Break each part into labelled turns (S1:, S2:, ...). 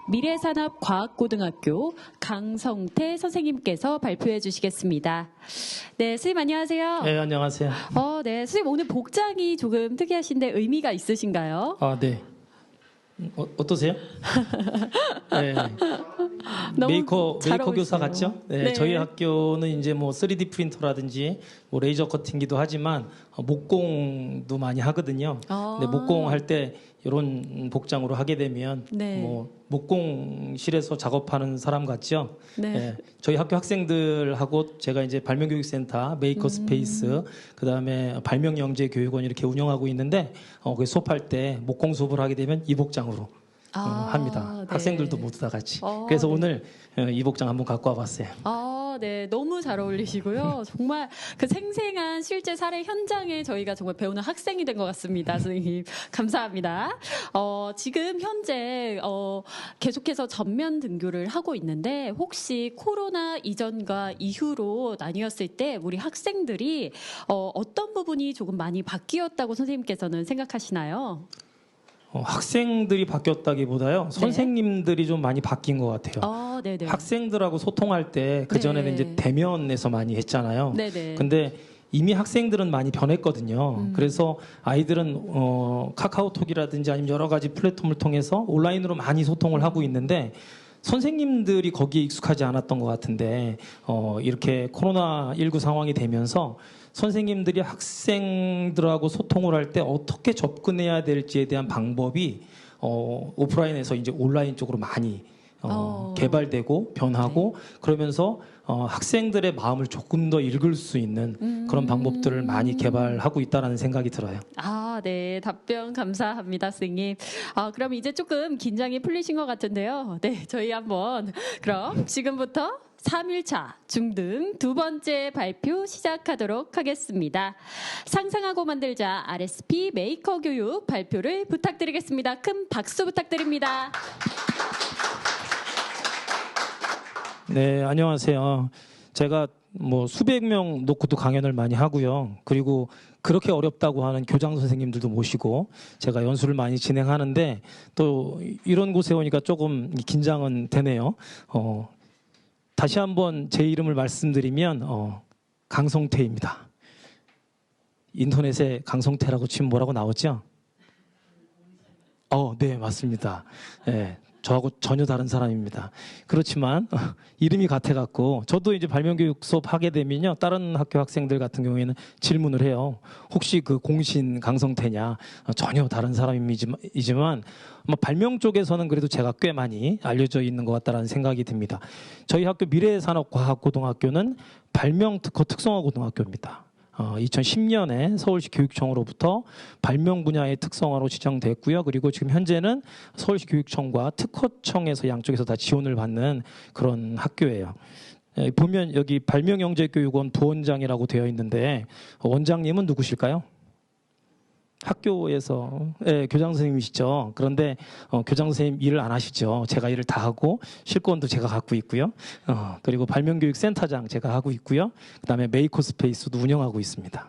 S1: 미래산업과학고등학교 강성태 선생님께서 발표해 주시겠습니다. 네, 선생님 안녕하세요.
S2: 네, 안녕하세요.
S1: 네, 선생님 오늘 복장이 조금 특이하신데 의미가 있으신가요?
S2: 네. 어떠세요? 네. 메이커 교사 같죠? 네,
S1: 네.
S2: 저희 학교는 이제 뭐 3D 프린터라든지 뭐 레이저 커팅기도 하지만 목공도 많이 하거든요. 근데 목공할 때 이런 복장으로 하게 되면
S1: 네.
S2: 뭐 목공실에서 작업하는 사람 같죠?
S1: 네.
S2: 네. 저희 학교 학생들하고 제가 이제 발명교육센터, 메이커 스페이스, 그다음에 발명영재교육원 이렇게 운영하고 있는데 그 수업할 때 목공 수업을 하게 되면 이 복장으로 합니다.
S1: 네.
S2: 학생들도 모두 다 같이. 그래서
S1: 네.
S2: 오늘 이 복장 한번 갖고 와봤어요.
S1: 네, 너무 잘 어울리시고요. 정말 그 생생한 실제 사례 현장에 저희가 정말 배우는 학생이 된 것 같습니다. 선생님, 감사합니다. 지금 현재 계속해서 전면 등교를 하고 있는데 혹시 코로나 이전과 이후로 나뉘었을 때 우리 학생들이 어떤 부분이 조금 많이 바뀌었다고 선생님께서는 생각하시나요?
S2: 학생들이 바뀌었다기보다요. 선생님들이 좀 많이 바뀐 것 같아요.
S1: 네네.
S2: 학생들하고 소통할 때 그전에는 이제 대면에서 많이 했잖아요.
S1: 네네.
S2: 근데 이미 학생들은 많이 변했거든요. 그래서 아이들은 카카오톡이라든지 아니면 여러 가지 플랫폼을 통해서 온라인으로 많이 소통을 하고 있는데 선생님들이 거기에 익숙하지 않았던 것 같은데 이렇게 코로나19 상황이 되면서 선생님들이 학생들하고 소통을 할 때 어떻게 접근해야 될지에 대한 방법이 오프라인에서 이제 온라인 쪽으로 많이 개발되고 변하고 그러면서 학생들의 마음을 조금 더 읽을 수 있는 그런 방법들을 많이 개발하고 있다는 생각이 들어요.
S1: 네. 답변 감사합니다, 선생님. 그럼 이제 조금 긴장이 풀리신 것 같은데요. 네, 저희 한번 그럼 지금부터 3일차 중등 두 번째 발표 시작하도록 하겠습니다. 상상하고 만들자 RSP 메이커 교육 발표를 부탁드리겠습니다. 큰 박수 부탁드립니다.
S2: 네, 안녕하세요. 제가 뭐 수백 명 놓고도 강연을 많이 하고요. 그리고 그렇게 어렵다고 하는 교장 선생님들도 모시고 제가 연수를 많이 진행하는데 또 이런 곳에 오니까 조금 긴장은 되네요. 다시 한번 제 이름을 말씀드리면 강성태입니다. 인터넷에 강성태라고 치면 뭐라고 나오죠? 네, 맞습니다. 네, 저하고 전혀 다른 사람입니다. 그렇지만 이름이 같아갖고 저도 이제 발명교육 수업 하게 되면요, 다른 학교 학생들 같은 경우에는 질문을 해요. 혹시 그 공신 강성태냐? 전혀 다른 사람이지만 발명 쪽에서는 그래도 제가 꽤 많이 알려져 있는 것 같다는 생각이 듭니다. 저희 학교 미래산업과학고등학교는 발명 특허 특성화 고등학교입니다. 2010년에 서울시 교육청으로부터 발명 분야의 특성화로 지정됐고요. 그리고 지금 현재는 서울시 교육청과 특허청에서 양쪽에서 다 지원을 받는 그런 학교예요. 보면 여기 발명영재교육원 부원장이라고 되어 있는데 원장님은 누구실까요? 학교에서 교장 선생님이시죠. 그런데 교장 선생님 일을 안 하시죠. 제가 일을 다 하고 실권도 제가 갖고 있고요. 그리고 발명교육센터장 제가 하고 있고요. 그다음에 메이커 스페이스도 운영하고 있습니다.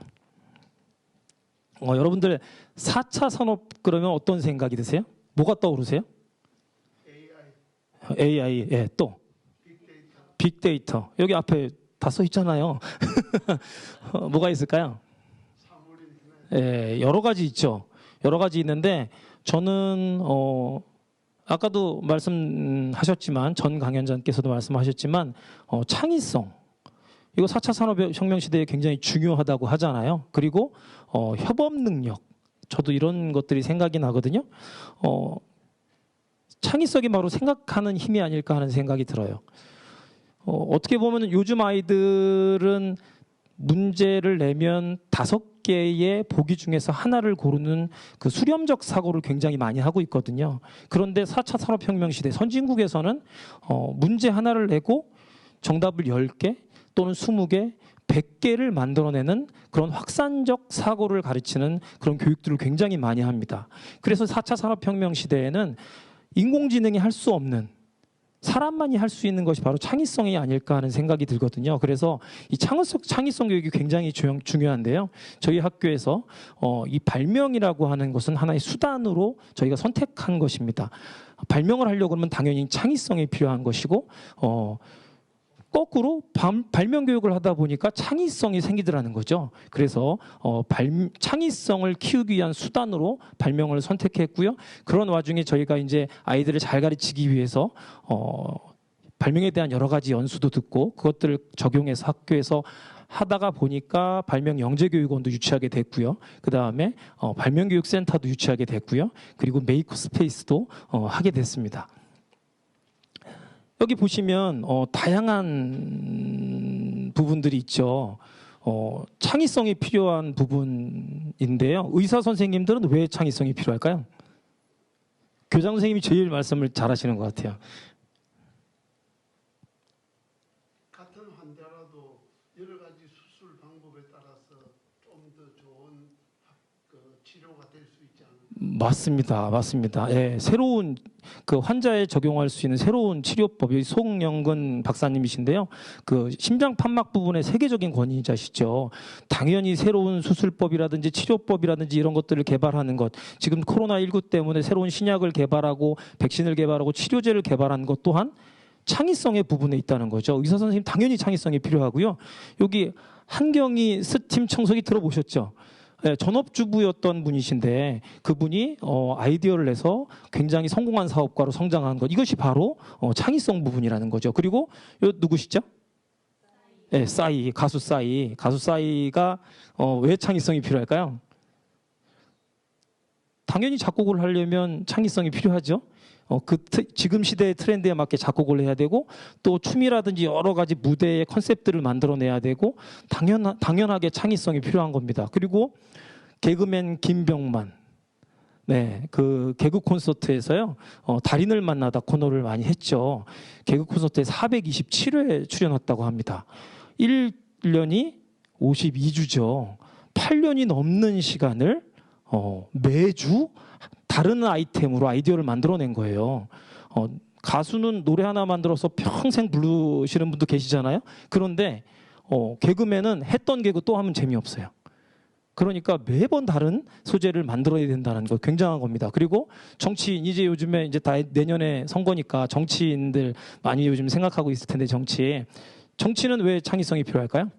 S2: 여러분들 4차 산업 그러면 어떤 생각이 드세요? 뭐가 떠오르세요? AI, 또 빅데이터. 여기 앞에 다 써 있잖아요. 뭐가 있을까요? 여러 가지 있죠. 여러 가지 있는데 저는 아까도 말씀하셨지만 전 강연자께서도 말씀하셨지만 창의성 이거 4차 산업혁명 시대에 굉장히 중요하다고 하잖아요. 그리고 협업 능력 저도 이런 것들이 생각이 나거든요. 창의성이 바로 생각하는 힘이 아닐까 하는 생각이 들어요. 어떻게 보면 요즘 아이들은 문제를 내면 5개의 보기 중에서 하나를 고르는 그 수렴적 사고를 굉장히 많이 하고 있거든요. 그런데 4차 산업혁명 시대 선진국에서는 문제 하나를 내고 정답을 10개 또는 20개, 100개를 만들어내는 그런 확산적 사고를 가르치는 그런 교육들을 굉장히 많이 합니다. 그래서 4차 산업혁명 시대에는 인공지능이 할 수 없는 사람만이 할 수 있는 것이 바로 창의성이 아닐까 하는 생각이 들거든요. 그래서 이 창의성 교육이 굉장히 중요한데요. 저희 학교에서 이 발명이라고 하는 것은 하나의 수단으로 저희가 선택한 것입니다. 발명을 하려고 하면 당연히 창의성이 필요한 것이고 거꾸로 발명 교육을 하다 보니까 창의성이 생기더라는 거죠. 그래서 창의성을 키우기 위한 수단으로 발명을 선택했고요. 그런 와중에 저희가 이제 아이들을 잘 가르치기 위해서 발명에 대한 여러 가지 연수도 듣고 그것들을 적용해서 학교에서 하다가 보니까 발명 영재교육원도 유치하게 됐고요. 그 다음에 발명교육센터도 유치하게 됐고요. 그리고 메이커 스페이스도 하게 됐습니다. 여기 보시면 다양한 부분들이 있죠. 창의성이 필요한 부분인데요. 의사 선생님들은 왜 창의성이 필요할까요? 교장 선생님이 제일 말씀을 잘하시는 것 같아요.
S3: 같은 환자라도 여러 가지 수술 방법에 따라서 좀 더 좋은 치료가 될 수 있지 않을까?
S2: 맞습니다. 맞습니다. 예, 새로운 그 환자에 적용할 수 있는 새로운 치료법, 여기 송영근 박사님이신데요. 그 심장 판막 부분의 세계적인 권위자시죠. 당연히 새로운 수술법이라든지 치료법이라든지 이런 것들을 개발하는 것, 지금 코로나19 때문에 새로운 신약을 개발하고 백신을 개발하고 치료제를 개발한 것 또한 창의성의 부분에 있다는 거죠. 의사 선생님 당연히 창의성이 필요하고요. 여기 한경희 스팀 청소기 들어보셨죠? 네, 전업주부였던 분이신데 그분이 아이디어를 내서 굉장히 성공한 사업가로 성장한 것, 이것이 바로 창의성 부분이라는 거죠. 그리고 누구시죠? 네, 싸이, 가수 싸이가 왜 창의성이 필요할까요? 당연히 작곡을 하려면 창의성이 필요하죠. 지금 시대의 트렌드에 맞게 작곡을 해야 되고 또 춤이라든지 여러 가지 무대의 컨셉들을 만들어내야 되고 당연하게 창의성이 필요한 겁니다. 그리고 개그맨 김병만, 네, 그 개그 콘서트에서요 달인을 만나다 코너를 많이 했죠. 개그 콘서트에 427회 출연했다고 합니다. 1년이 52주죠. 8년이 넘는 시간을 매주 다른 아이템으로 아이디어를 만들어낸 거예요. 가수는 노래 하나 만들어서 평생 부르시는 분도 계시잖아요. 그런데 개그맨은 했던 개그 또 하면 재미없어요. 그러니까 매번 다른 소재를 만들어야 된다는 거 굉장한 겁니다. 그리고 정치인, 이제 요즘에 이제 다 내년에 선거니까 정치인들 많이 요즘 생각하고 있을 텐데 정치는 왜 창의성이 필요할까요?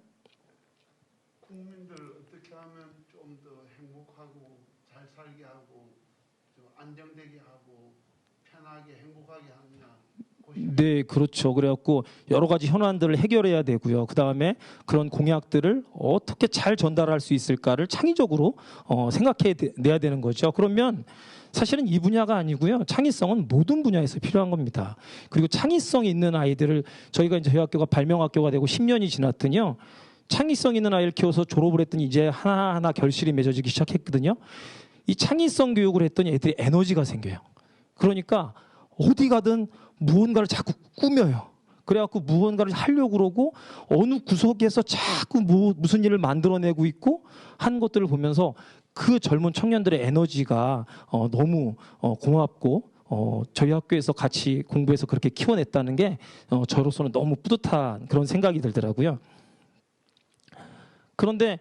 S3: 국민들 어떻게 하면 좀 더 행복하고 잘 살게 하고 좀 안정되게 하고 편하게 행복하게 하느냐.
S2: 네, 그렇죠. 그래갖고 여러 가지 현안들을 해결해야 되고요. 그 다음에 그런 공약들을 어떻게 잘 전달할 수 있을까를 창의적으로 생각해내야 되는 거죠. 그러면 사실은 이 분야가 아니고요. 창의성은 모든 분야에서 필요한 겁니다. 그리고 창의성이 있는 아이들을 저희 학교가 발명학교가 되고 10년이 지났더니요. 창의성 있는 아이를 키워서 졸업을 했더니 이제 하나하나 결실이 맺어지기 시작했거든요. 이 창의성 교육을 했더니 애들이 에너지가 생겨요. 그러니까 어디 가든 무언가를 자꾸 꾸며요. 그래갖고 무언가를 하려고 그러고 어느 구석에서 자꾸 무슨 일을 만들어내고 있고 한 것들을 보면서 그 젊은 청년들의 에너지가 너무 고맙고 저희 학교에서 같이 공부해서 그렇게 키워냈다는 게 저로서는 너무 뿌듯한 그런 생각이 들더라고요. 그런데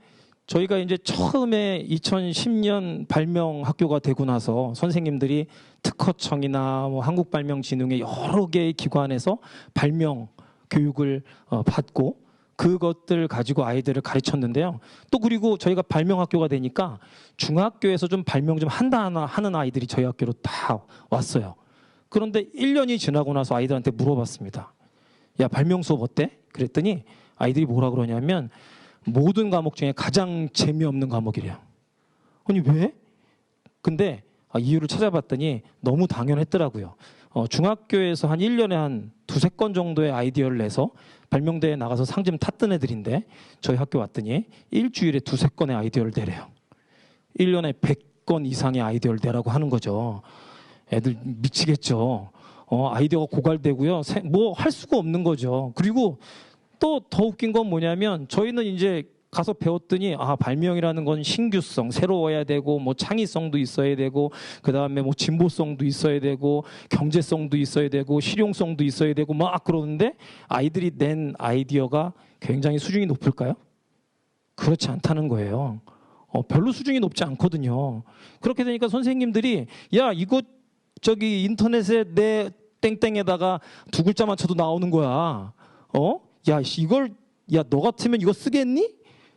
S2: 저희가 이제 처음에 2010년 발명 학교가 되고 나서 선생님들이 특허청이나 한국발명진흥회 여러 개의 기관에서 발명 교육을 받고 그것들 가지고 아이들을 가르쳤는데요. 또 그리고 저희가 발명 학교가 되니까 중학교에서 좀 발명 좀 하는 아이들이 저희 학교로 다 왔어요. 그런데 1년이 지나고 나서 아이들한테 물어봤습니다. 야, 발명 수업 어때? 그랬더니 아이들이 뭐라 그러냐면 모든 과목 중에 가장 재미없는 과목이래요. 아니 왜? 근데 이유를 찾아봤더니 너무 당연했더라고요. 중학교에서 한 1년에 한 2-3건 정도의 아이디어를 내서 발명대회에 나가서 상 좀 탔던 애들인데 저희 학교 왔더니 일주일에 2-3건의 아이디어를 내래요. 1년에 100건 이상의 아이디어를 내라고 하는 거죠. 애들 미치겠죠. 아이디어가 고갈되고요. 뭐 할 수가 없는 거죠. 그리고 또 더 웃긴 건 뭐냐면 저희는 이제 가서 배웠더니 발명이라는 건 신규성, 새로워야 되고 뭐 창의성도 있어야 되고 그다음에 뭐 진보성도 있어야 되고 경제성도 있어야 되고 실용성도 있어야 되고 막 그러는데 아이들이 낸 아이디어가 굉장히 수준이 높을까요? 그렇지 않다는 거예요. 별로 수준이 높지 않거든요. 그렇게 되니까 선생님들이 야 이거 저기 인터넷에 내 땡땡에다가 두 글자만 쳐도 나오는 거야. 야 이걸 야 너 같으면 이거 쓰겠니?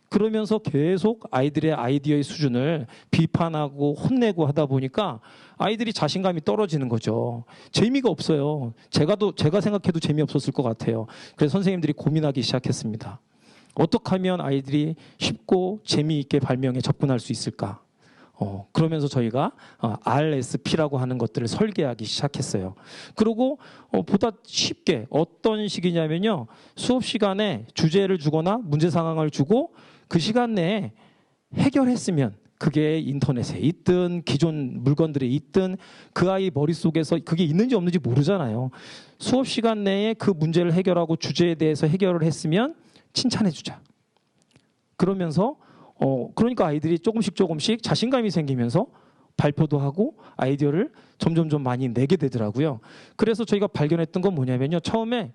S2: 그러면서 계속 아이들의 아이디어의 수준을 비판하고 혼내고 하다 보니까 아이들이 자신감이 떨어지는 거죠. 재미가 없어요. 제가 생각해도 재미없었을 것 같아요. 그래서 선생님들이 고민하기 시작했습니다. 어떻게 하면 아이들이 쉽고 재미있게 발명에 접근할 수 있을까? 그러면서 저희가 RSP라고 하는 것들을 설계하기 시작했어요. 그리고 보다 쉽게 어떤 식이냐면요. 수업 시간에 주제를 주거나 문제 상황을 주고 그 시간 내에 해결했으면 그게 인터넷에 있든 기존 물건들에 있든 그 아이 머릿속에서 그게 있는지 없는지 모르잖아요. 수업 시간 내에 그 문제를 해결하고 주제에 대해서 해결을 했으면 칭찬해 주자. 그러면서 그러니까 아이들이 조금씩 자신감이 생기면서 발표도 하고 아이디어를 점점 많이 내게 되더라고요. 그래서 저희가 발견했던 건 뭐냐면요. 처음에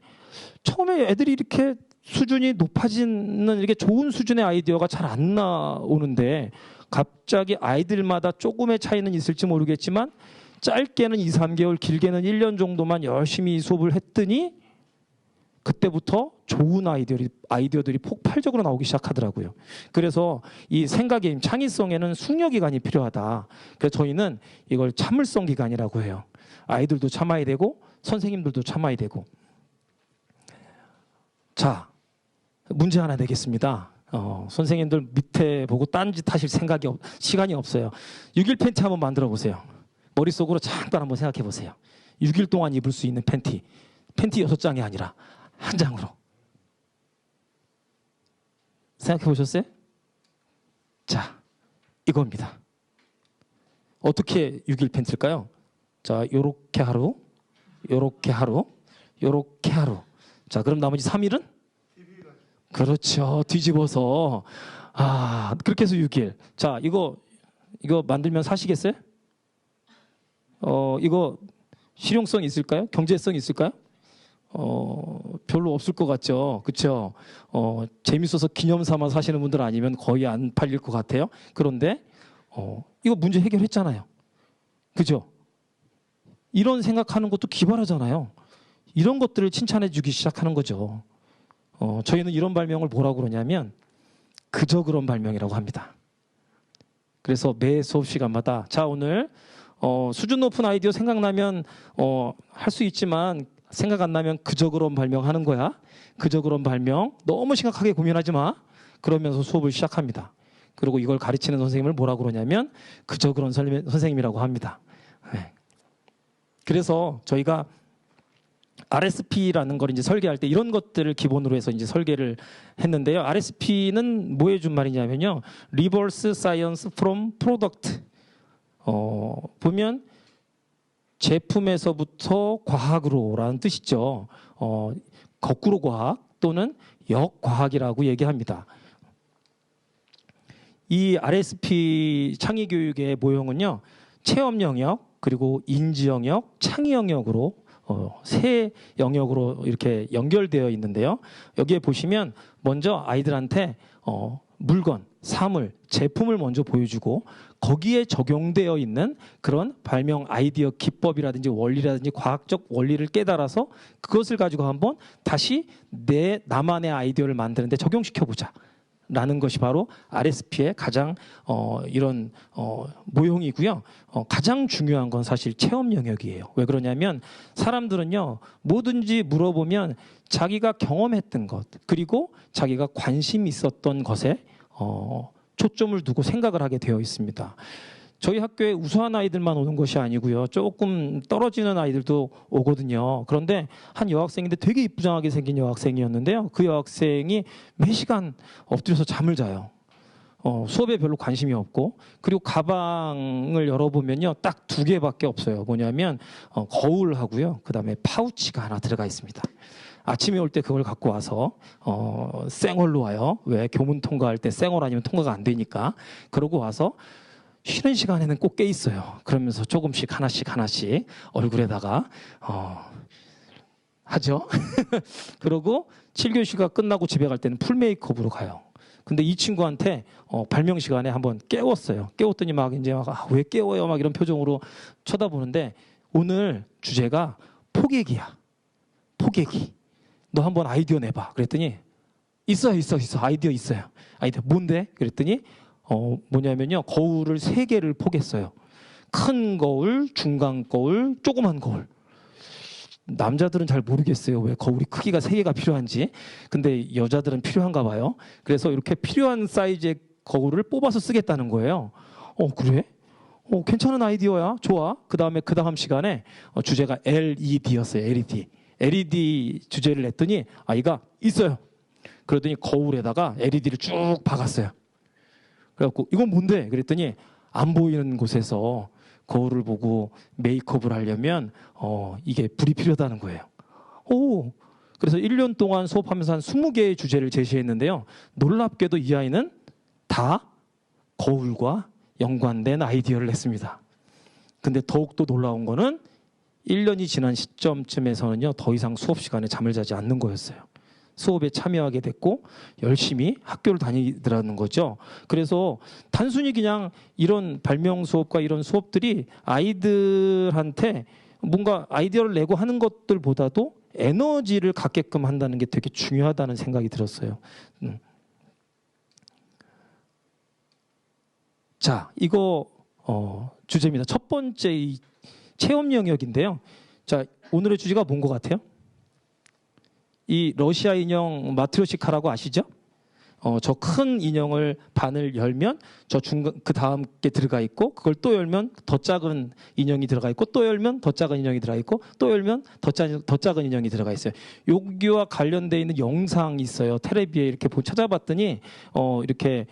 S2: 애들이 이렇게 수준이 높아지는 이렇게 좋은 수준의 아이디어가 잘 안 나오는데 갑자기 아이들마다 조금의 차이는 있을지 모르겠지만 짧게는 2, 3개월, 길게는 1년 정도만 열심히 수업을 했더니 그때부터 좋은 아이디어들이 폭발적으로 나오기 시작하더라고요. 그래서 이 생각의 힘, 창의성에는 숙려 기간이 필요하다. 그래서 저희는 이걸 참을성 기간이라고 해요. 아이들도 참아야 되고 선생님들도 참아야 되고. 자, 문제 하나 내겠습니다. 선생님들 밑에 보고 딴짓 하실 시간이 없어요. 6일 팬티 한번 만들어 보세요. 머릿속으로 잠깐 한번 생각해 보세요. 6일 동안 입을 수 있는 팬티 6장이 아니라 한 장으로. 생각해 보셨어요? 자, 이겁니다. 어떻게 6일 팬티일까요? 자, 요렇게 하루, 요렇게 하루, 요렇게 하루. 자, 그럼 나머지 3일은? 그렇죠. 뒤집어서. 그렇게 해서 6일. 자, 이거 만들면 사시겠어요? 이거 실용성 있을까요? 경제성 있을까요? 별로 없을 것 같죠. 그렇죠? 재밌어서 기념 삼아 사시는 분들 아니면 거의 안 팔릴 것 같아요. 그런데 이거 문제 해결했잖아요. 그죠? 이런 생각하는 것도 기발하잖아요. 이런 것들을 칭찬해 주기 시작하는 거죠. 저희는 이런 발명을 뭐라고 그러냐면 그저 그런 발명이라고 합니다. 그래서 매 수업 시간마다 자 오늘 수준 높은 아이디어 생각나면 할 수 있지만 생각 안 나면 그저 그런 발명하는 거야. 그저 그런 발명 너무 심각하게 고민하지 마. 그러면서 수업을 시작합니다. 그리고 이걸 가르치는 선생님을 뭐라고 그러냐면 그저 그런 선생님이라고 합니다. 네. 그래서 저희가 RSP라는 걸 이제 설계할 때 이런 것들을 기본으로 해서 이제 설계를 했는데요. RSP는 뭐 해준 말이냐면요. Reverse Science from Product. 보면 제품에서부터 과학으로라는 뜻이죠. 거꾸로 과학 또는 역과학이라고 얘기합니다. 이 RSP 창의교육의 모형은요. 체험 영역, 그리고 인지 영역, 창의 영역으로 세 영역으로 이렇게 연결되어 있는데요. 여기에 보시면 먼저 아이들한테 물건, 사물, 제품을 먼저 보여주고 거기에 적용되어 있는 그런 발명 아이디어 기법이라든지 원리라든지 과학적 원리를 깨달아서 그것을 가지고 한번 다시 나만의 아이디어를 만드는데 적용시켜보자. 라는 것이 바로 RSP의 가장 이런 모형이고요. 가장 중요한 건 사실 체험 영역이에요. 왜 그러냐면 사람들은요 뭐든지 물어보면 자기가 경험했던 것 그리고 자기가 관심 있었던 것에 초점을 두고 생각을 하게 되어 있습니다. 저희 학교에 우수한 아이들만 오는 것이 아니고요. 조금 떨어지는 아이들도 오거든요. 그런데 한 여학생인데 되게 이쁘장하게 생긴 여학생이었는데요. 그 여학생이 매 시간 엎드려서 잠을 자요. 수업에 별로 관심이 없고 그리고 가방을 열어보면요. 딱 2개밖에 없어요. 뭐냐면 거울하고요. 그다음에 파우치가 하나 들어가 있습니다. 아침에 올 때 그걸 갖고 와서 쌩얼로 와요. 왜 교문 통과할 때 쌩얼 아니면 통과가 안 되니까. 그러고 와서 쉬는 시간에는 꼭 깨 있어요. 그러면서 조금씩 하나씩 얼굴에다가 하죠. 그러고 7교시가 끝나고 집에 갈 때는 풀 메이크업으로 가요. 근데 이 친구한테 발명 시간에 한번 깨웠어요. 깨웠더니 막 이제 왜 깨워요? 막 이런 표정으로 쳐다보는데 오늘 주제가 포객이야. 포객이. 너 한번 아이디어 내봐. 그랬더니 있어. 아이디어 있어요. 아이디어 뭔데? 그랬더니 뭐냐면요. 거울을 3개를 포겠어요. 큰 거울, 중간 거울, 조그만 거울. 남자들은 잘 모르겠어요. 왜 거울이 크기가 3개가 필요한지. 근데 여자들은 필요한가 봐요. 그래서 이렇게 필요한 사이즈의 거울을 뽑아서 쓰겠다는 거예요. 그래? 괜찮은 아이디어야. 좋아. 그 다음 시간에 주제가 LED였어요. LED. LED 주제를 냈더니 아이가 있어요. 그러더니 거울에다가 LED를 쭉 박았어요. 그래갖고 이건 뭔데? 그랬더니 안 보이는 곳에서 거울을 보고 메이크업을 하려면 이게 불이 필요하다는 거예요. 그래서 1년 동안 수업하면서 한 20개의 주제를 제시했는데요. 놀랍게도 이 아이는 다 거울과 연관된 아이디어를 냈습니다. 근데 더욱더 놀라운 거는 1년이 지난 시점쯤에서는요. 더 이상 수업 시간에 잠을 자지 않는 거였어요. 수업에 참여하게 됐고 열심히 학교를 다니더라는 거죠. 그래서 단순히 그냥 이런 발명 수업과 이런 수업들이 아이들한테 뭔가 아이디어를 내고 하는 것들보다도 에너지를 갖게끔 한다는 게 되게 중요하다는 생각이 들었어요. 자, 이거 주제입니다. 첫 번째 이 체험 영역인데요. 자, 오늘의 주제가 뭔 것 같아요? 이 러시아 인형 마트리오시카라고 아시죠? 저 큰 인형을 반을 열면 저 중간 그 다음 게 들어가 있고 그걸 또 열면 더 작은 인형이 들어가 있고 또 열면 더 작은 인형이 들어가 있고 또 열면 더 작은 인형이 들어가 있어요. 여기와 관련되어 있는 영상이 있어요. 텔레비에 이렇게 찾아봤더니 이렇게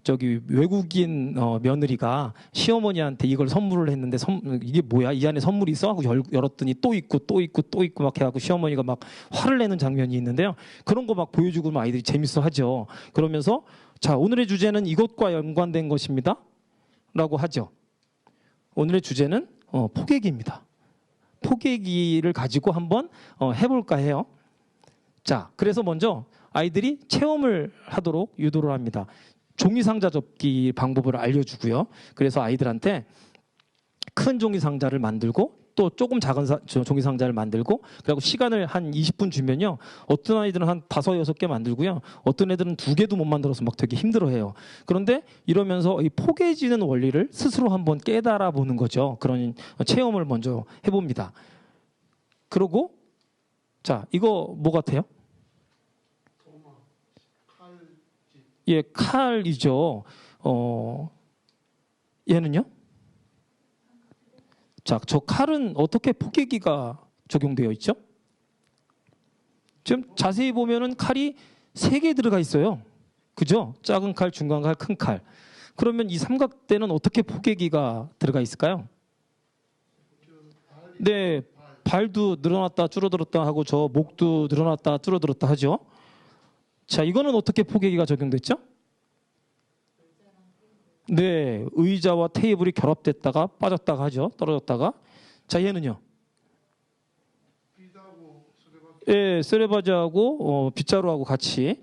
S2: 저기 외국인 며느리가 시어머니한테 이걸 선물을 했는데 이게 뭐야? 이 안에 선물이 있어? 하고 열었더니 또 있고 막 해갖고 시어머니가 막 화를 내는 장면이 있는데요. 그런 거 막 보여주고 아이들이 재밌어 하죠. 그러면서 자, 오늘의 주제는 이것과 연관된 것입니다. 라고 하죠. 오늘의 주제는 포개기입니다. 포개기를 가지고 한번 해볼까 해요. 자, 그래서 먼저 아이들이 체험을 하도록 유도를 합니다. 종이상자 접기 방법을 알려주고요. 그래서 아이들한테 큰 종이상자를 만들고 또 조금 작은 종이상자를 만들고 그리고 시간을 한 20분 주면요. 어떤 아이들은 한 5, 6개 만들고요. 어떤 애들은 2개도 못 만들어서 막 되게 힘들어해요. 그런데 이러면서 이 포개지는 원리를 스스로 한번 깨달아 보는 거죠. 그런 체험을 먼저 해봅니다. 그리고 자, 이거 뭐 같아요? 예, 칼이죠. 얘는요? 자, 저 칼은 어떻게 포개기가 적용되어 있죠? 지금 자세히 보면은 칼이 3개 들어가 있어요. 그죠? 작은 칼, 중간 칼, 큰 칼. 그러면 이 삼각대는 어떻게 포개기가 들어가 있을까요? 네, 발도 늘어났다 줄어들었다 하고 저 목도 늘어났다 줄어들었다 하죠. 자, 이거는 어떻게 포개기가 적용됐죠? 네, 의자와 테이블이 결합됐다가 빠졌다가 하죠. 떨어졌다가. 자, 얘는요? 예, 쓰레바지하고 빗자루하고 같이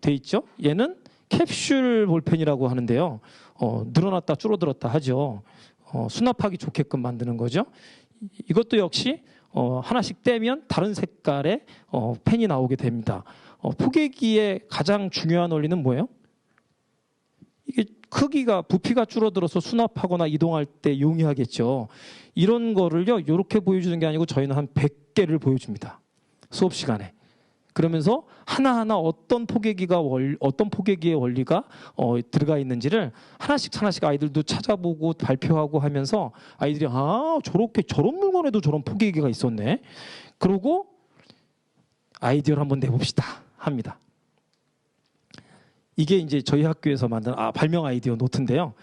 S2: 돼 있죠. 얘는 캡슐 볼펜이라고 하는데요. 늘어났다 줄어들었다 하죠. 수납하기 좋게끔 만드는 거죠. 이것도 역시 하나씩 떼면 다른 색깔의 펜이 나오게 됩니다. 포개기의 가장 중요한 원리는 뭐예요? 이게 크기가 부피가 줄어들어서 수납하거나 이동할 때 용이하겠죠. 이런 거를요 이렇게 보여주는 게 아니고 저희는 한 100개를 보여줍니다. 수업 시간에. 그러면서 하나하나 어떤 포개기의 원리가 들어가 있는지를 하나씩 아이들도 찾아보고 발표하고 하면서 아이들이 저렇게 저런 물건에도 저런 포개기가 있었네. 그러고 아이디어를 한번 내봅시다 합니다. 이게 이제 저희 학교에서 만든 발명 아이디어 노트인데요.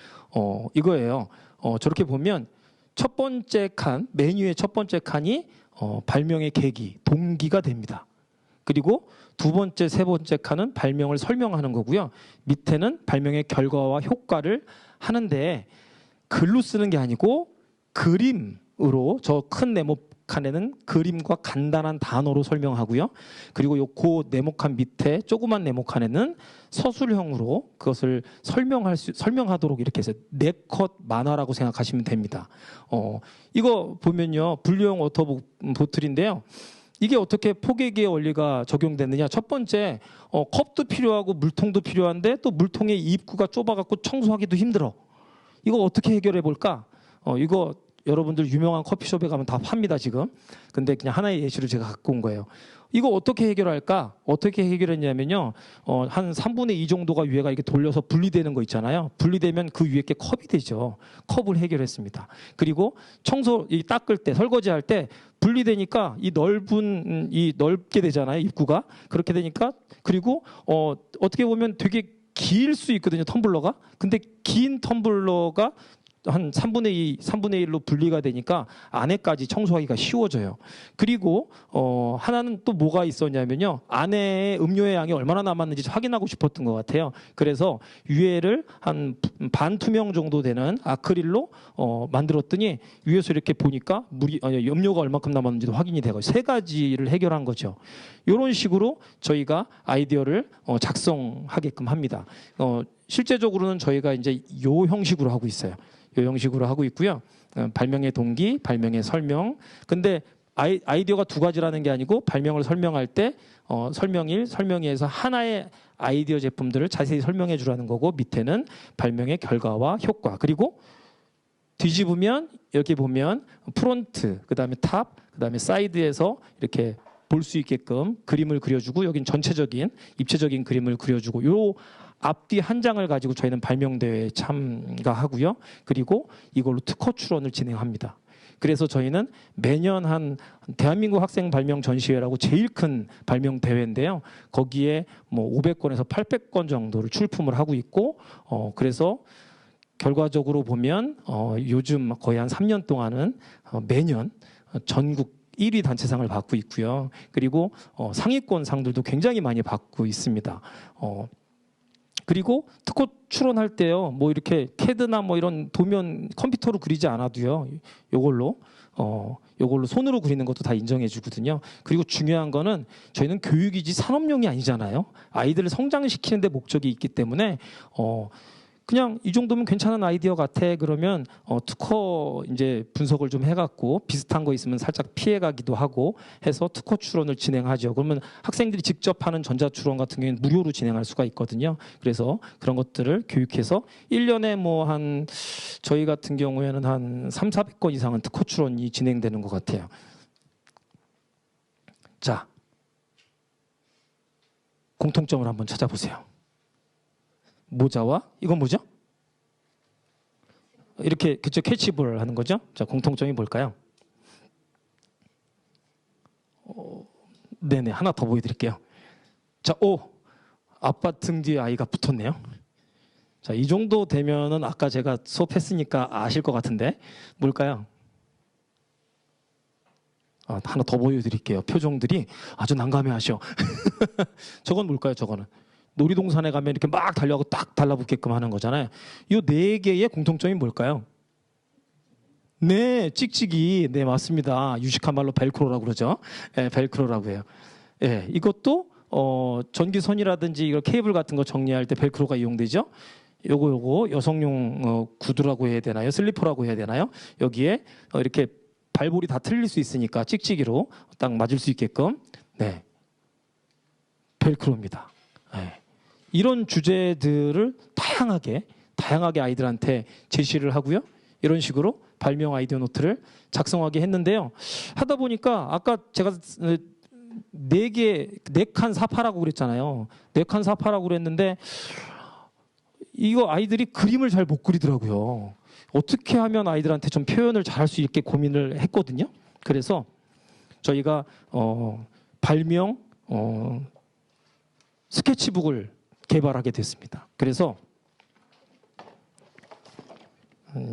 S2: 이거예요. 저렇게 보면 첫 번째 칸, 메뉴의 첫 번째 칸이 발명의 계기, 동기가 됩니다. 그리고 두 번째, 세 번째 칸은 발명을 설명하는 거고요. 밑에는 발명의 결과와 효과를 하는데 글로 쓰는 게 아니고 그림으로 저 큰 네모칸에는 그림과 간단한 단어로 설명하고요. 그리고 요 그 네모칸 밑에 조그만 네모칸에는 서술형으로 그것을 설명하도록 이렇게 해서 4컷 만화라고 생각하시면 됩니다. 이거 보면요. 분류형 워터보틀인데요. 이게 어떻게 포개기의 원리가 적용되느냐. 첫 번째, 컵도 필요하고 물통도 필요한데 또 물통의 입구가 좁아갖고 청소하기도 힘들어. 이거 어떻게 해결해 볼까? 이거 여러분들 유명한 커피숍에 가면 다 팝니다, 지금. 근데 그냥 하나의 예시를 제가 갖고 온 거예요. 이거 어떻게 해결할까? 어떻게 해결했냐면요. 한 3분의 2 정도가 위에가 이렇게 돌려서 분리되는 거 있잖아요. 분리되면 그 위에 게 컵이 되죠. 컵을 해결했습니다. 그리고 닦을 때, 설거지할 때 분리되니까 넓게 되잖아요. 입구가. 그렇게 되니까 그리고 어떻게 보면 되게 길 수 있거든요. 텀블러가. 근데 긴 텀블러가 한 3분의 1로 분리가 되니까 안에까지 청소하기가 쉬워져요. 그리고 하나는 또 뭐가 있었냐면요. 안에 음료의 양이 얼마나 남았는지 확인하고 싶었던 것 같아요. 그래서 위에를 한 반투명 정도 되는 아크릴로 만들었더니 위에서 이렇게 보니까 음료가 얼마큼 남았는지도 확인이 되고 세 가지를 해결한 거죠. 이런 식으로 저희가 아이디어를 작성하게끔 합니다. 실제적으로는 저희가 이제 요 형식으로 하고 있어요. 이 형식으로 하고 있고요. 발명의 동기, 발명의 설명. 근데 아이디어가 두 가지라는 게 아니고 발명을 설명할 때 설명 1, 설명 2에서 하나의 아이디어 제품들을 자세히 설명해 주라는 거고 밑에는 발명의 결과와 효과. 그리고 뒤집으면 여기 보면 프론트, 그다음에 탑, 그다음에 사이드에서 이렇게 볼 수 있게끔 그림을 그려주고 여긴 전체적인 입체적인 그림을 그려주고 요 앞뒤 한 장을 가지고 저희는 발명대회에 참가하고요. 그리고 이걸로 특허 출원을 진행합니다. 그래서 저희는 매년 한 대한민국 학생 발명 전시회라고 제일 큰 발명 대회인데요. 거기에 뭐 500건에서 800건 정도를 출품을 하고 있고, 그래서 결과적으로 보면 요즘 거의 한 3년 동안은 매년 전국 1위 단체상을 받고 있고요. 그리고 상위권 상들도 굉장히 많이 받고 있습니다. 그리고 특허 출원할 때요, 뭐 이렇게 캐드나 뭐 이런 도면 컴퓨터로 그리지 않아도요, 요걸로 손으로 그리는 것도 다 인정해 주거든요. 그리고 중요한 거는 저희는 교육이지 산업용이 아니잖아요. 아이들을 성장시키는 데 목적이 있기 때문에 그냥 이 정도면 괜찮은 아이디어 같아. 그러면 특허 이제 분석을 좀 해갖고 비슷한 거 있으면 살짝 피해가기도 하고 해서 특허 출원을 진행하죠. 그러면 학생들이 직접 하는 전자출원 같은 경우에는 무료로 진행할 수가 있거든요. 그래서 그런 것들을 교육해서 1년에 뭐 한 저희 같은 경우에는 한 300~400건 이상은 특허 출원이 진행되는 것 같아요. 자, 공통점을 한번 찾아보세요. 모자와 이건 뭐죠? 이렇게 그쵸 캐치볼 하는 거죠. 자, 공통점이 뭘까요? 네네, 하나 더 보여드릴게요. 자, 아빠 등 뒤에 아이가 붙었네요. 자, 이 정도 되면은 아까 제가 수업했으니까 아실 것 같은데 뭘까요? 하나 더 보여드릴게요. 표정들이 아주 난감해하셔. 저건 뭘까요? 저거는 놀이동산에 가면 이렇게 막 달려가고 딱 달라붙게끔 하는 거잖아요. 이 4개의 공통점이 뭘까요? 네, 찍찍이. 네, 맞습니다. 유식한 말로 벨크로라고 그러죠. 네, 벨크로라고 해요. 네, 이것도 전기선이라든지 이걸 케이블 같은 거 정리할 때 벨크로가 이용되죠. 요거 여성용 구두라고 해야 되나요? 슬리퍼라고 해야 되나요? 여기에 이렇게 발볼이 다 틀릴 수 있으니까 찍찍이로 딱 맞을 수 있게끔. 네, 벨크로입니다. 네. 이런 주제들을 다양하게 아이들한테 제시를 하고요. 이런 식으로 발명 아이디어 노트를 작성하게 했는데요. 하다 보니까 아까 제가 4칸 사파라고 그랬잖아요. 4칸 사파라고 그랬는데 이거 아이들이 그림을 잘 못 그리더라고요. 어떻게 하면 아이들한테 좀 표현을 잘할 수 있게 고민을 했거든요. 그래서 저희가 발명 스케치북을 개발하게 됐습니다. 그래서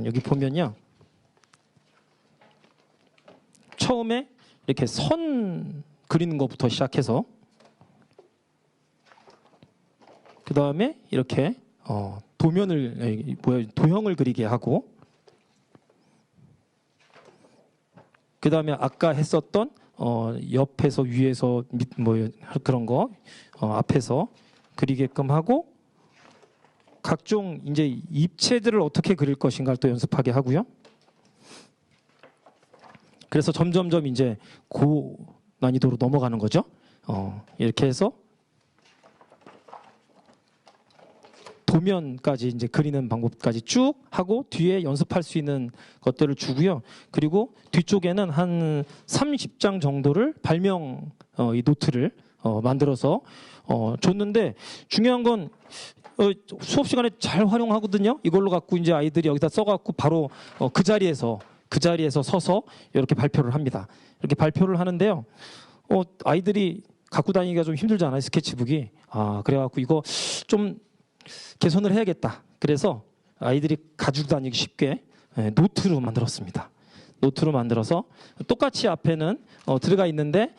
S2: 여기 보면요. 처음에 이렇게 선 그리는 것부터 시작해서 그 다음에 이렇게 도형을 그리게 하고 그 다음에 아까 했었던 옆에서 위에서 그런 거 앞에서 그리게끔 하고 각종 이제 입체들을 어떻게 그릴 것인가를 또 연습하게 하고요. 그래서 점점점 이제 고 난이도로 넘어가는 거죠. 이렇게 해서 도면까지 이제 그리는 방법까지 쭉 하고 뒤에 연습할 수 있는 것들을 주고요. 그리고 뒤쪽에는 한 30장 정도를 발명 이 노트를 만들어서 줬는데 중요한 건 수업 시간에 잘 활용하거든요. 이걸로 갖고 이제 아이들이 여기다 써갖고 바로 그 자리에서 서서 이렇게 발표를 합니다. 이렇게 발표를 하는데요. 아이들이 갖고 다니기가 좀 힘들잖아요. 스케치북이. 그래갖고 이거 좀 개선을 해야겠다. 그래서 아이들이 가지고 다니기 쉽게 노트로 만들었습니다. 노트로 만들어서 똑같이 앞에는 들어가 있는데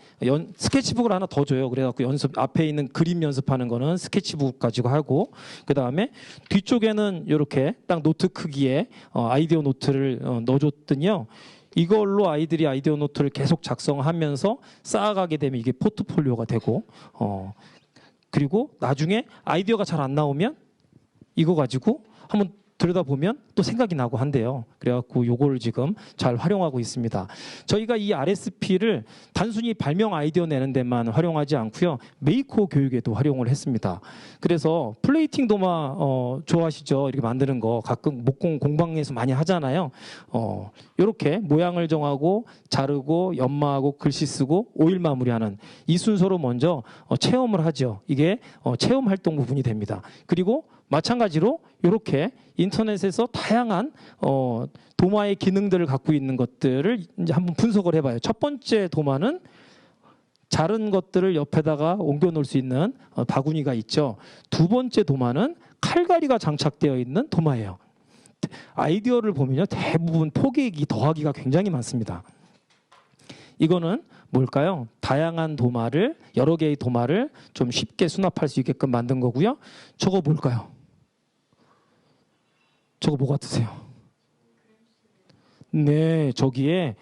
S2: 스케치북을 하나 더 줘요. 그래갖고 앞에 있는 그림 연습하는 거는 스케치북 가지고 하고 그 다음에 뒤쪽에는 이렇게 딱 노트 크기의 아이디어 노트를 넣어줬더니요. 이걸로 아이들이 아이디어 노트를 계속 작성하면서 쌓아가게 되면 이게 포트폴리오가 되고 그리고 나중에 아이디어가 잘 안 나오면 이거 가지고 한번 들여다보면 또 생각이 나고 한대요. 그래갖고 요거를 지금 잘 활용하고 있습니다. 저희가 이 RSP를 단순히 발명 아이디어 내는 데만 활용하지 않고요. 메이커 교육에도 활용을 했습니다. 그래서 플레이팅 도마 좋아하시죠? 이렇게 만드는 거 가끔 목공 공방에서 많이 하잖아요. 이렇게 모양을 정하고 자르고 연마하고 글씨 쓰고 오일 마무리하는 이 순서로 먼저 체험을 하죠. 이게 체험 활동 부분이 됩니다. 그리고 마찬가지로 이렇게 인터넷에서 다양한 도마의 기능들을 갖고 있는 것들을 이제 한번 분석을 해봐요. 첫 번째 도마는 자른 것들을 옆에다가 옮겨 놓을 수 있는 바구니가 있죠. 두 번째 도마는 칼갈이가 장착되어 있는 도마예요. 아이디어를 보면요, 대부분 포개기, 더하기가 굉장히 많습니다. 이거는 뭘까요? 다양한 도마를, 여러 개의 도마를 좀 쉽게 수납할 수 있게끔 만든 거고요. 저거 뭘까요? 저거 뭐 같으세요? 네, 저기에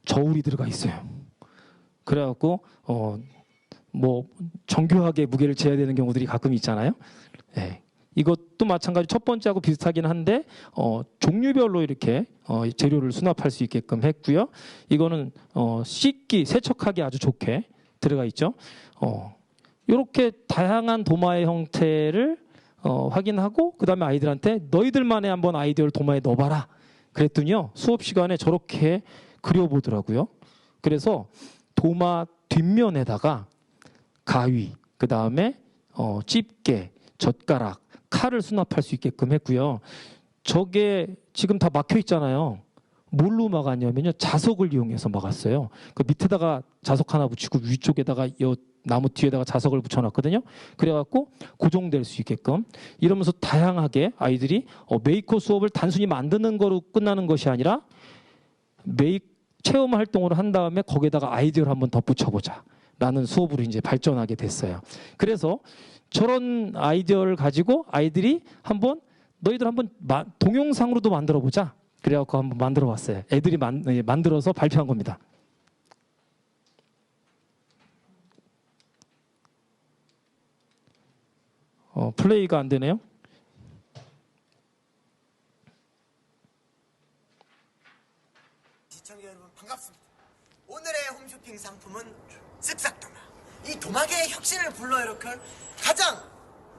S2: 저울이 들어가 있어요. 그래갖고 뭐 정교하게 무게를 재야 되는 경우들이 가끔 있잖아요. 네. 이것도 마찬가지 첫 번째하고 비슷하긴 한데 종류별로 이렇게 재료를 수납할 수 있게끔 했고요. 이거는 씻기, 세척하기 아주 좋게 들어가 있죠. 이렇게 다양한 도마의 형태를 확인하고 그 다음에 아이들한테 너희들만의 한번 아이디어를 도마에 넣어봐라. 그랬더니요. 수업 시간에 저렇게 그려보더라고요. 그래서 도마 뒷면에다가 가위, 그 다음에 집게, 젓가락, 칼을 수납할 수 있게끔 했고요. 저게 지금 다 막혀 있잖아요. 뭘로 막았냐면요. 자석을 이용해서 막았어요. 그 밑에다가 자석 하나 붙이고 위쪽에다가 나무 뒤에다가 자석을 붙여놨거든요. 그래갖고 고정될 수 있게끔 이러면서 다양하게 아이들이 메이커 수업을 단순히 만드는 거로 끝나는 것이 아니라 체험 활동을 한 다음에 거기에다가 아이디어를 한번 덧붙여보자 라는 수업으로 이제 발전하게 됐어요. 그래서 저런 아이디어를 가지고 아이들이 너희들 한번 동영상으로도 만들어보자. 그래갖고 한번 만들어 봤어요. 애들이 만들어서 발표한 겁니다. 플레이가 안 되네요.
S4: 시청자 여러분 반갑습니다. 오늘의 홈쇼핑 상품은 쓱싹도마. 이 도마계의 혁신을 불러일으킬 가장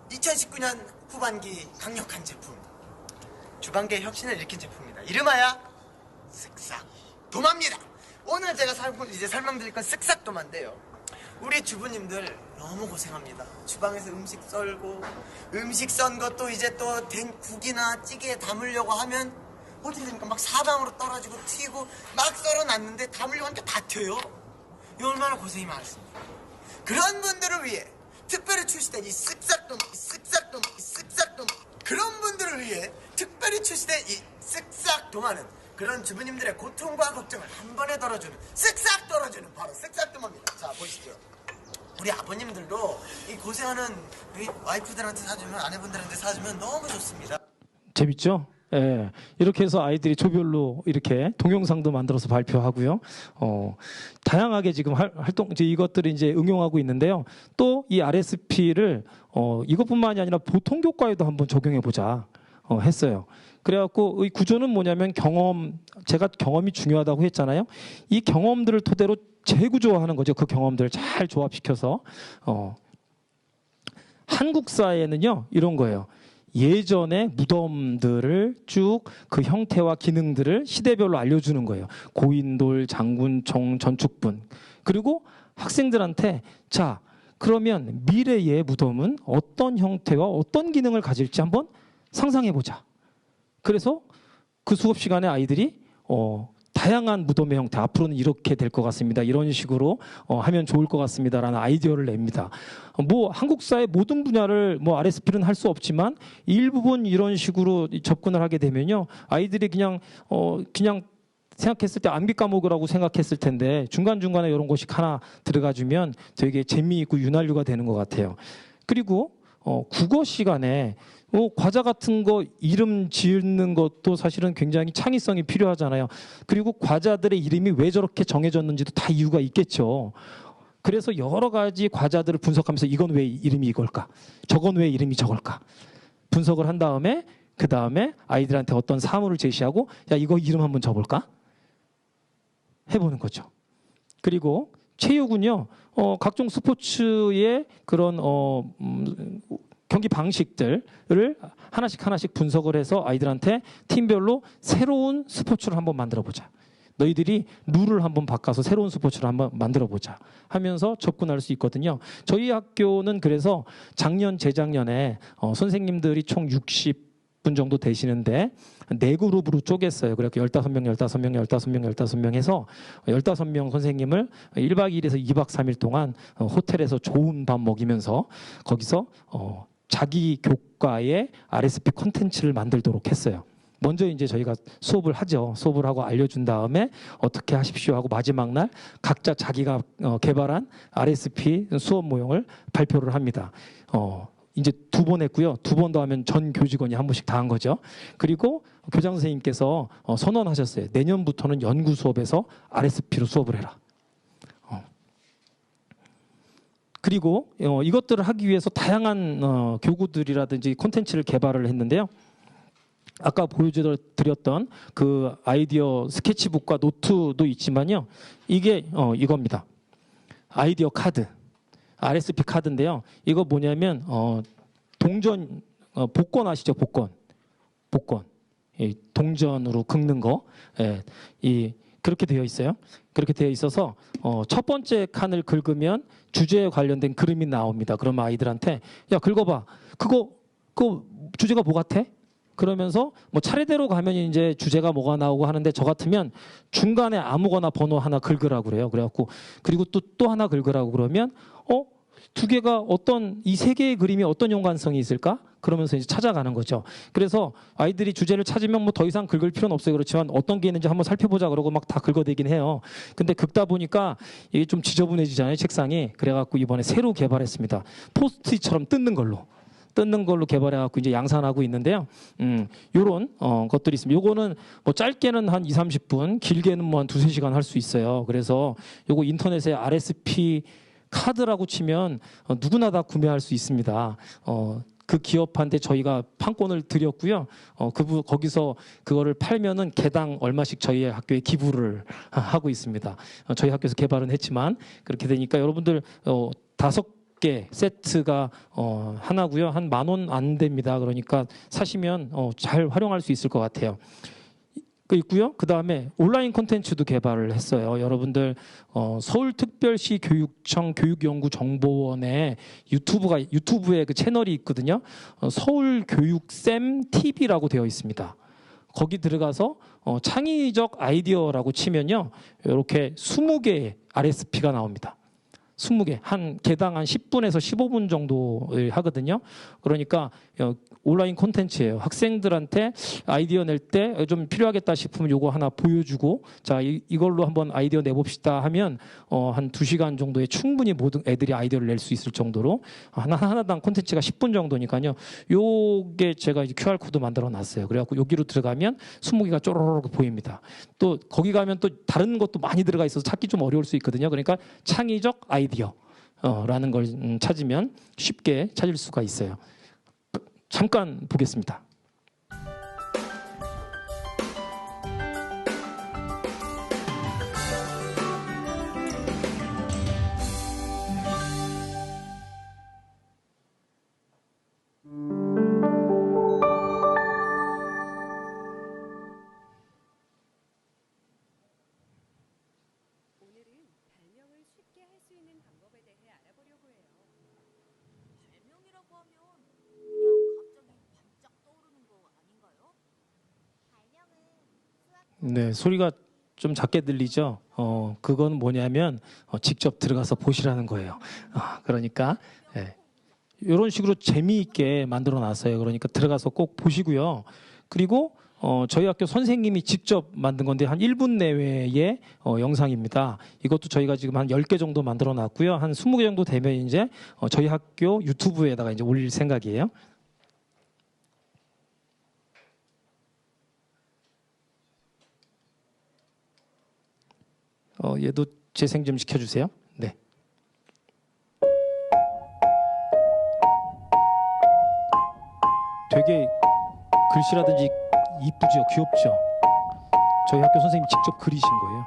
S4: 2019년 후반기 강력한 제품. 주방계의 혁신을 일으킨 제품입니다. 이름하여 쓱싹도마입니다. 오늘 제가 설명드릴 건 쓱싹도마인데요. 우리 주부님들 너무 고생합니다. 주방에서 음식 썰고 음식 썬 것도 이제 또 된 국이나 찌개에 담으려고 하면 어떻게 됩니까? 막 사방으로 떨어지고 튀고 막 썰어놨는데 담으려고 하니까 다 튀어요. 이 얼마나 고생이 많습니까? 그런 분들을 위해 특별히 출시된 이 쓱싹도마 그런 분들을 위해 특별히 출시된 이 쓱싹도마는 그런 주부님들의 고통과 걱정을 한 번에 덜어주는, 쓱싹 덜어주는 바로 쓱싹뜸입니다. 자, 보시죠. 우리 아버님들도 이 고생하는 이 와이프들한테 사주면, 아내분들한테 사주면 너무 좋습니다.
S2: 재밌죠? 예, 이렇게 해서 아이들이 조별로 이렇게 동영상도 만들어서 발표하고요. 다양하게 지금 활동, 이것들을 이제 응용하고 있는데요. 또 이 RSP를 이것뿐만이 아니라 보통 교과에도 한번 적용해 보자 했어요. 그래갖고 이 구조는 뭐냐면 제가 경험이 중요하다고 했잖아요. 이 경험들을 토대로 재구조화하는 거죠. 그 경험들을 잘 조합시켜서 한국 사회에는요 이런 거예요. 예전의 무덤들을 쭉 그 형태와 기능들을 시대별로 알려주는 거예요. 고인돌, 장군총, 전축분. 그리고 학생들한테 자 그러면 미래의 무덤은 어떤 형태와 어떤 기능을 가질지 한번 상상해보자. 그래서 그 수업 시간에 아이들이 다양한 무덤의 형태, 앞으로는 이렇게 될 것 같습니다. 이런 식으로 하면 좋을 것 같습니다라는 아이디어를 냅니다. 뭐 한국 사회 모든 분야를 뭐 RSP는 할 수 없지만 일부분 이런 식으로 접근을 하게 되면요, 아이들이 그냥 생각했을 때 암기 과목이라고 생각했을 텐데 중간 중간에 이런 것이 하나 들어가주면 되게 재미있고 윤활유가 되는 것 같아요. 그리고 국어 시간에 과자 같은 거 이름 지으는 것도 사실은 굉장히 창의성이 필요하잖아요. 그리고 과자들의 이름이 왜 저렇게 정해졌는지도 다 이유가 있겠죠. 그래서 여러 가지 과자들을 분석하면서 이건 왜 이름이 이걸까? 저건 왜 이름이 저걸까? 분석을 한 다음에 그 다음에 아이들한테 어떤 사물을 제시하고 야 이거 이름 한번 줘볼까? 해보는 거죠. 그리고 체육은요 각종 스포츠의 그런 경기 방식들을 하나씩 분석을 해서 아이들한테 팀별로 새로운 스포츠를 한번 만들어보자. 너희들이 룰을 한번 바꿔서 새로운 스포츠를 한번 만들어보자 하면서 접근할 수 있거든요. 저희 학교는 그래서 작년, 재작년에 선생님들이 총 60분 정도 되시는데 4그룹으로 쪼갰어요. 그래서 15명 해서 15명 선생님을 1박 2일에서 2박 3일 동안 호텔에서 좋은 밥 먹이면서 거기서 자기 교과의 RSP 콘텐츠를 만들도록 했어요. 먼저 이제 저희가 수업을 하죠. 수업을 하고 알려준 다음에 어떻게 하십시오 하고 마지막 날 각자 자기가 개발한 RSP 수업 모형을 발표를 합니다. 이제 2번 했고요. 2번 더 하면 전 교직원이 한 번씩 다 한 거죠. 그리고 교장 선생님께서 선언하셨어요. 내년부터는 연구 수업에서 RSP로 수업을 해라. 그리고 이것들을 하기 위해서 다양한 교구들이라든지 콘텐츠를 개발을 했는데요. 아까 보여드렸던 그 아이디어 스케치북과 노트도 있지만요. 이게 이겁니다. 아이디어 카드, RSP 카드인데요. 이거 뭐냐면 동전 복권 아시죠? 복권. 동전으로 긁는 거. 그렇게 되어 있어요. 그렇게 되어 있어서 첫 번째 칸을 긁으면 주제에 관련된 그림이 나옵니다. 그러면 아이들한테 야 긁어봐. 그거 주제가 뭐 같아? 그러면서 뭐 차례대로 가면 이제 주제가 뭐가 나오고 하는데 저 같으면 중간에 아무거나 번호 하나 긁으라고 그래요. 그래갖고 그리고 또 하나 긁으라고 그러면 두 개가 이 세 개의 그림이 어떤 연관성이 있을까? 그러면서 이제 찾아가는 거죠. 그래서 아이들이 주제를 찾으면 뭐 더 이상 긁을 필요는 없어요. 그렇지만 어떤 게 있는지 한번 살펴보자 그러고 막 다 긁어대긴 해요. 근데 긁다 보니까 이게 좀 지저분해지잖아요, 책상이. 그래갖고 이번에 새로 개발했습니다. 포스트잇처럼 뜯는 걸로 개발해갖고 이제 양산하고 있는데요. 요런 것들이 있습니다. 요거는 뭐 짧게는 한 2-30분, 길게는 뭐 한 2-3시간 할 수 있어요. 그래서 요거 인터넷에 RSP 카드라고 치면 누구나 다 구매할 수 있습니다. 그 기업한테 저희가 판권을 드렸고요. 거기서 그거를 팔면은 개당 얼마씩 저희 학교에 기부를 하고 있습니다. 저희 학교에서 개발은 했지만 그렇게 되니까 여러분들 5개 세트가 하나고요. 한 10,000원 안 됩니다. 그러니까 사시면 잘 활용할 수 있을 것 같아요. 있고요. 그 다음에 온라인 콘텐츠도 개발을 했어요. 여러분들 서울특별시 교육청 교육연구정보원에 유튜브에 그 채널이 있거든요. 서울교육쌤 TV라고 되어 있습니다. 거기 들어가서 창의적 아이디어라고 치면요, 이렇게 20개의 RSP가 나옵니다. 20개, 한 개당 한 10분에서 15분 정도 하거든요. 그러니까 온라인 콘텐츠예요. 학생들한테 아이디어 낼 때 좀 필요하겠다 싶으면 요거 하나 보여주고, 자, 이걸로 한번 아이디어 내봅시다 하면 한 2시간 정도에 충분히 모든 애들이 아이디어를 낼 수 있을 정도로 하나당 콘텐츠가 10분 정도니까요. 요게 제가 이제 QR코드 만들어 놨어요. 그래갖고 여기로 들어가면 20개가 쪼로록 보입니다. 또 거기 가면 또 다른 것도 많이 들어가 있어서 찾기 좀 어려울 수 있거든요. 그러니까 창의적 아이디어 라는 걸 찾으면 쉽게 찾을 수가 있어요. 잠깐 보겠습니다. 네, 소리가 좀 작게 들리죠? 그건 뭐냐면 직접 들어가서 보시라는 거예요. 그러니까 이런 식으로 재미있게 만들어 놨어요. 그러니까 들어가서 꼭 보시고요. 그리고 저희 학교 선생님이 직접 만든 건데 한 1분 내외의 영상입니다. 이것도 저희가 지금 한 10개 정도 만들어 놨고요. 한 20개 정도 되면 이제 저희 학교 유튜브에다가 이제 올릴 생각이에요. 얘도 재생 좀 시켜주세요. 네. 되게 글씨라든지 이쁘죠, 귀엽죠. 저희 학교 선생님이 직접 그리신 거예요.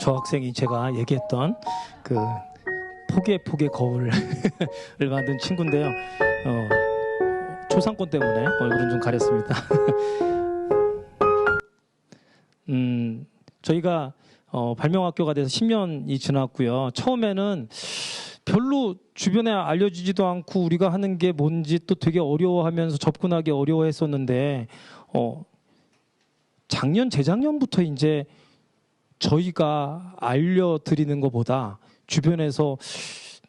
S2: 저 학생이 제가 얘기했던 그 포개 거울을 만든 친구인데요. 초상권 때문에 얼굴은 좀 가렸습니다. 저희가 발명학교가 돼서 10년이 지났고요. 처음에는 별로 주변에 알려지지도 않고 우리가 하는 게 뭔지 또 되게 어려워하면서 접근하기 어려워했었는데 작년 재작년부터 이제 저희가 알려드리는 것보다 주변에서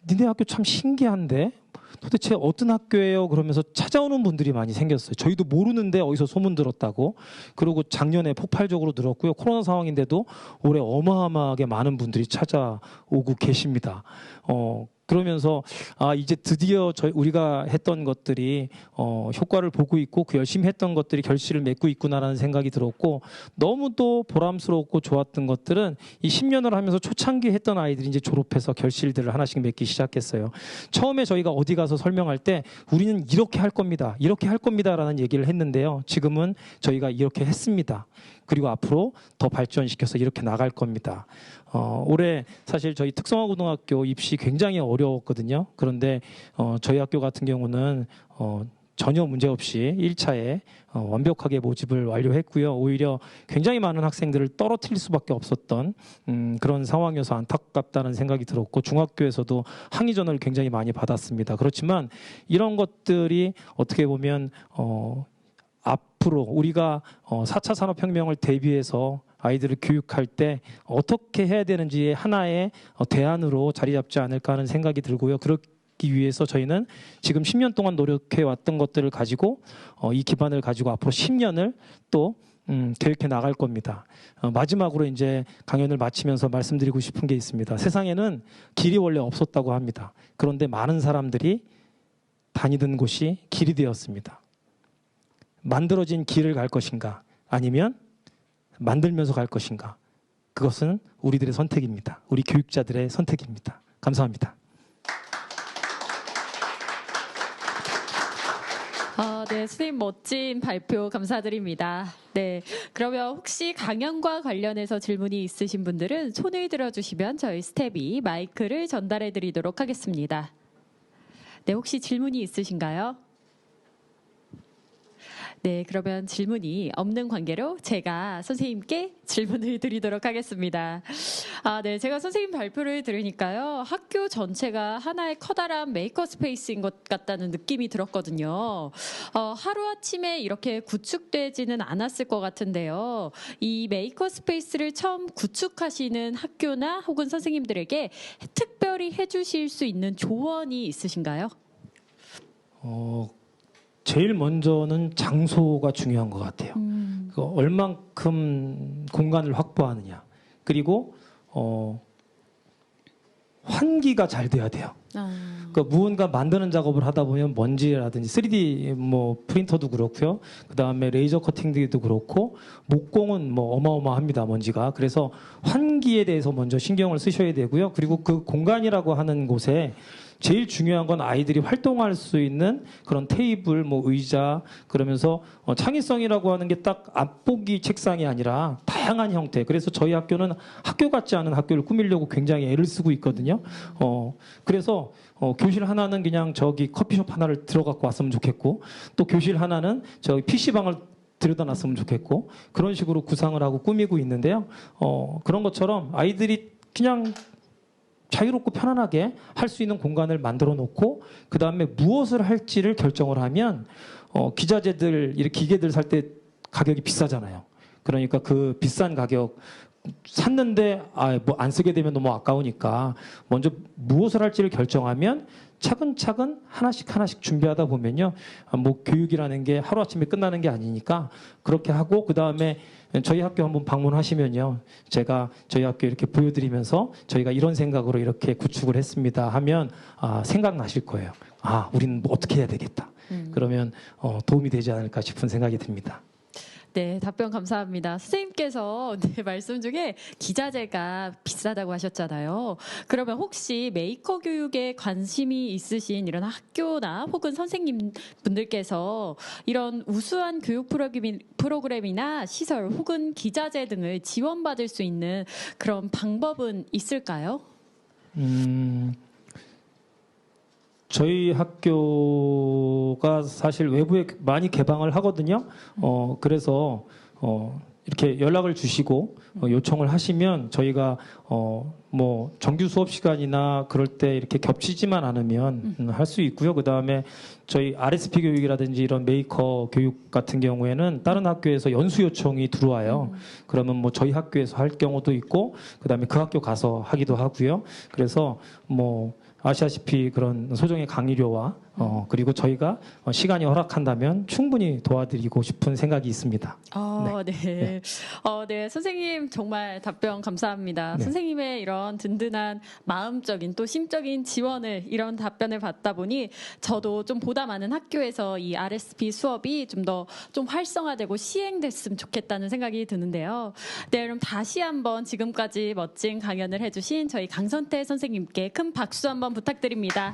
S2: 니네 학교 참 신기한데 도대체 어떤 학교예요? 그러면서 찾아오는 분들이 많이 생겼어요. 저희도 모르는데 어디서 소문 들었다고. 그리고 작년에 폭발적으로 늘었고요. 코로나 상황인데도 올해 어마어마하게 많은 분들이 찾아오고 계십니다. 그러면서 이제 드디어 우리가 했던 것들이 효과를 보고 있고 그 열심히 했던 것들이 결실을 맺고 있구나라는 생각이 들었고, 너무 또 보람스럽고 좋았던 것들은 이 10년을 하면서 초창기 했던 아이들이 이제 졸업해서 결실들을 하나씩 맺기 시작했어요. 처음에 저희가 어디 가서 설명할 때 우리는 이렇게 할 겁니다. 이렇게 할 겁니다라는 얘기를 했는데요. 지금은 저희가 이렇게 했습니다. 그리고 앞으로 더 발전시켜서 이렇게 나갈 겁니다. 올해 사실 저희 특성화고등학교 입시 굉장히 어려웠거든요. 그런데 저희 학교 같은 경우는 전혀 문제없이 1차에 완벽하게 모집을 완료했고요. 오히려 굉장히 많은 학생들을 떨어뜨릴 수밖에 없었던 그런 상황이어서 안타깝다는 생각이 들었고, 중학교에서도 항의 전화를 굉장히 많이 받았습니다. 그렇지만 이런 것들이 어떻게 보면 앞으로 우리가 4차 산업혁명을 대비해서 아이들을 교육할 때 어떻게 해야 되는지의 하나의 대안으로 자리 잡지 않을까 하는 생각이 들고요. 하기 위해서 저희는 지금 10년 동안 노력해 왔던 것들을 가지고 이 기반을 가지고 앞으로 10년을 또 계획해 나갈 겁니다. 마지막으로 이제 강연을 마치면서 말씀드리고 싶은 게 있습니다. 세상에는 길이 원래 없었다고 합니다. 그런데 많은 사람들이 다니던 곳이 길이 되었습니다. 만들어진 길을 갈 것인가 아니면 만들면서 갈 것인가, 그것은 우리들의 선택입니다. 우리 교육자들의 선택입니다. 감사합니다.
S1: 네, 선생님 멋진 발표 감사드립니다. 네, 그러면 혹시 강연과 관련해서 질문이 있으신 분들은 손을 들어주시면 저희 스텝이 마이크를 전달해 드리도록 하겠습니다. 네, 혹시 질문이 있으신가요? 네, 그러면 질문이 없는 관계로 제가 선생님께 질문을 드리도록 하겠습니다. 네, 제가 선생님 발표를 들으니까요, 학교 전체가 하나의 커다란 메이커 스페이스인 것 같다는 느낌이 들었거든요. 하루아침에 이렇게 구축되지는 않았을 것 같은데요. 이 메이커 스페이스를 처음 구축하시는 학교나 혹은 선생님들에게 특별히 해주실 수 있는 조언이 있으신가요?
S2: 제일 먼저는 장소가 중요한 것 같아요. 얼만큼 공간을 확보하느냐, 그리고 환기가 잘 돼야 돼요. 그러니까 무언가 만드는 작업을 하다 보면 먼지라든지 3D 프린터도 그렇고요. 그 다음에 레이저 커팅기도 그렇고 목공은 어마어마합니다, 먼지가. 그래서 환기에 대해서 먼저 신경을 쓰셔야 되고요. 그리고 그 공간이라고 하는 곳에 제일 중요한 건 아이들이 활동할 수 있는 그런 테이블, 의자, 그러면서 창의성이라고 하는 게 딱 앞보기 책상이 아니라 다양한 형태. 그래서 저희 학교는 학교 같지 않은 학교를 꾸미려고 굉장히 애를 쓰고 있거든요. 그래서 교실 하나는 그냥 저기 커피숍 하나를 들어갖고 왔으면 좋겠고, 또 교실 하나는 저기 PC방을 들여다 놨으면 좋겠고, 그런 식으로 구상을 하고 꾸미고 있는데요. 그런 것처럼 아이들이 그냥 자유롭고 편안하게 할 수 있는 공간을 만들어 놓고, 그 다음에 무엇을 할지를 결정을 하면, 기자재들, 이렇게 기계들 살 때 가격이 비싸잖아요. 그러니까 그 비싼 가격 샀는데 안 쓰게 되면 너무 아까우니까 먼저 무엇을 할지를 결정하면 차근차근 하나씩 준비하다 보면요, 교육이라는 게 하루아침에 끝나는 게 아니니까 그렇게 하고, 그 다음에 저희 학교 한번 방문하시면요, 제가 저희 학교 이렇게 보여드리면서 저희가 이런 생각으로 이렇게 구축을 했습니다 하면 생각나실 거예요. 우리는 어떻게 해야 되겠다. 그러면 도움이 되지 않을까 싶은 생각이 듭니다.
S1: 네, 답변 감사합니다. 선생님께서 말씀 중에 기자재가 비싸다고 하셨잖아요. 그러면 혹시 메이커 교육에 관심이 있으신 이런 학교나 혹은 선생님분들께서 이런 우수한 교육 프로그램이나 시설 혹은 기자재 등을 지원받을 수 있는 그런 방법은 있을까요?
S2: 저희 학교가 사실 외부에 많이 개방을 하거든요. 그래서 이렇게 연락을 주시고 요청을 하시면 저희가 정규 수업 시간이나 그럴 때 이렇게 겹치지만 않으면 할 수 있고요. 그 다음에 저희 RSP 교육이라든지 이런 메이커 교육 같은 경우에는 다른 학교에서 연수 요청이 들어와요. 그러면 저희 학교에서 할 경우도 있고, 그 다음에 그 학교 가서 하기도 하고요. 그래서 아시다시피 그런 소정의 강의료와 그리고 저희가 시간이 허락한다면 충분히 도와드리고 싶은 생각이 있습니다.
S1: 네. 네, 선생님 정말 답변 감사합니다.
S2: 네.
S1: 선생님의 이런 든든한 마음적인 또 심적인 지원을, 이런 답변을 받다 보니 저도 좀 보다 많은 학교에서 이 RSP 수업이 좀 더 활성화되고 시행됐으면 좋겠다는 생각이 드는데요. 네, 그럼 다시 한번 지금까지 멋진 강연을 해주신 저희 강선태 선생님께 큰 박수 한번 부탁드립니다.